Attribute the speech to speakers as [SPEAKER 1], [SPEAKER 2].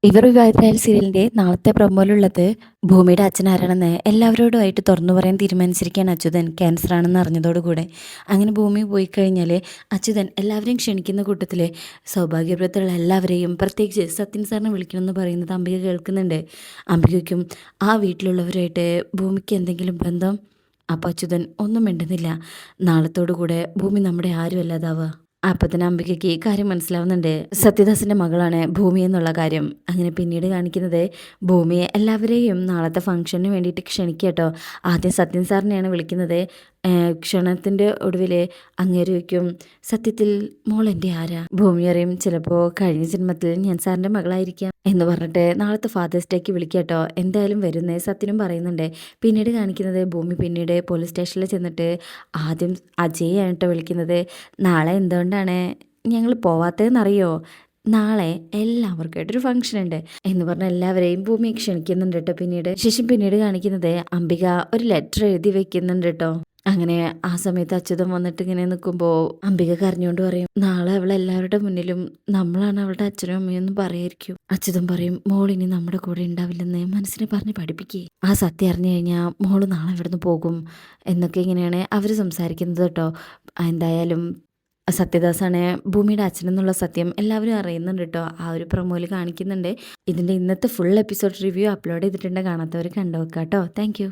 [SPEAKER 1] ഇവർ വിവാഹിതരായ സീരിയലിൻ്റെ നാളത്തെ പ്രൊമോയിലുള്ളത് ഭൂമിയുടെ അച്ഛൻ ആരാണെന്ന് എല്ലാവരോടുമായിട്ട് തുറന്നു പറയാൻ തീരുമാനിച്ചിരിക്കുകയാണ് അച്യുതൻ. ക്യാൻസർ ആണെന്ന് അറിഞ്ഞതോടുകൂടെ അങ്ങനെ ഭൂമി പോയി കഴിഞ്ഞാൽ അച്യുതൻ എല്ലാവരെയും ക്ഷണിക്കുന്ന കൂട്ടത്തിൽ സൗഭാഗ്യപുരത്തുള്ള എല്ലാവരെയും പ്രത്യേകിച്ച് സത്യൻ സാറിനെ വിളിക്കണമെന്ന് പറയുന്നത് അംബിക കേൾക്കുന്നുണ്ട്. അംബികയ്ക്കും ആ വീട്ടിലുള്ളവരായിട്ട് ഭൂമിക്ക് എന്തെങ്കിലും ബന്ധം? അപ്പോൾ അച്യുതൻ ഒന്നും മിണ്ടുന്നില്ല. നാളത്തോടു കൂടെ ഭൂമി നമ്മുടെ ആരും അല്ലാതാവുക. അപ്പോൾ തന്നെ അംബികയ്ക്ക് ഈ കാര്യം മനസ്സിലാവുന്നുണ്ട്. സത്യദാസിൻ്റെ മകളാണ് ഭൂമി എന്നുള്ള കാര്യം. അങ്ങനെ പിന്നീട് കാണിക്കുന്നത് ഭൂമിയെ എല്ലാവരെയും നാളത്തെ ഫംഗ്ഷന് വേണ്ടിയിട്ട് ക്ഷണിക്കുക കേട്ടോ. ആദ്യം സത്യൻ സാറിനെയാണ് വിളിക്കുന്നത്. ക്ഷണത്തിൻ്റെ ഒടുവിൽ അങ്ങേര് വയ്ക്കും, സത്യത്തിൽ മോൾ എൻ്റെ ആരാ? ഭൂമി അറിയും, ചിലപ്പോൾ കഴിഞ്ഞ ജന്മത്തിൽ ഞാൻ സാറിൻ്റെ മകളായിരിക്കാം എന്ന് പറഞ്ഞിട്ട് നാളത്തെ ഫാദേഴ്സ് ഡേക്ക് വിളിക്കുക കേട്ടോ. എന്തായാലും വരുന്നേ സത്യനും പറയുന്നുണ്ട്. പിന്നീട് കാണിക്കുന്നത് ഭൂമി പിന്നീട് പോലീസ് സ്റ്റേഷനിൽ ചെന്നിട്ട് ആദ്യം അജയാണ് കേട്ടോ വിളിക്കുന്നത്. നാളെ എന്തുകൊണ്ടാണ് ഞങ്ങൾ പോവാത്തതെന്നറിയോ? നാളെ എല്ലാവർക്കായിട്ടൊരു ഫംഗ്ഷൻ ഉണ്ട് എന്ന് പറഞ്ഞ എല്ലാവരെയും ഭൂമി ക്ഷണിക്കുന്നുണ്ട് കേട്ടോ. പിന്നീട് കാണിക്കുന്നത് അംബിക ഒരു ലെറ്റർ എഴുതി വെക്കുന്നുണ്ട് കേട്ടോ. അങ്ങനെ ആ സമയത്ത് അച്യുതൻ വന്നിട്ട് ഇങ്ങനെ നിൽക്കുമ്പോൾ അംബിക കരഞ്ഞുകൊണ്ട് പറയും, നാളെ അവൾ എല്ലാവരുടെ മുന്നിലും നമ്മളാണ് അവളുടെ അച്ഛനും അമ്മയൊന്നും പറയായിരിക്കും. അച്യുതൻ പറയും, മോളിനി നമ്മുടെ കൂടെ ഉണ്ടാവില്ലെന്ന് മനസ്സിനെ പറഞ്ഞ് പഠിപ്പിക്കേ. ആ സത്യം അറിഞ്ഞു കഴിഞ്ഞാൽ മോള് നാളെ ഇവിടുന്ന് പോകും എന്നൊക്കെ ഇങ്ങനെയാണ് അവർ സംസാരിക്കുന്നത് കേട്ടോ. എന്തായാലും സത്യദാസാണ് ഭൂമിയുടെ അച്ഛനെന്നുള്ള സത്യം എല്ലാവരും അറിയുന്നുണ്ട് കേട്ടോ. ആ ഒരു പ്രൊമോയിൽ കാണിക്കുന്നുണ്ട്. ഇതിൻ്റെ ഇന്നത്തെ ഫുൾ എപ്പിസോഡ് റിവ്യൂ അപ്ലോഡ് ചെയ്തിട്ടുണ്ട്. കാണാത്തവർ കണ്ടു വെക്കാം കേട്ടോ. താങ്ക്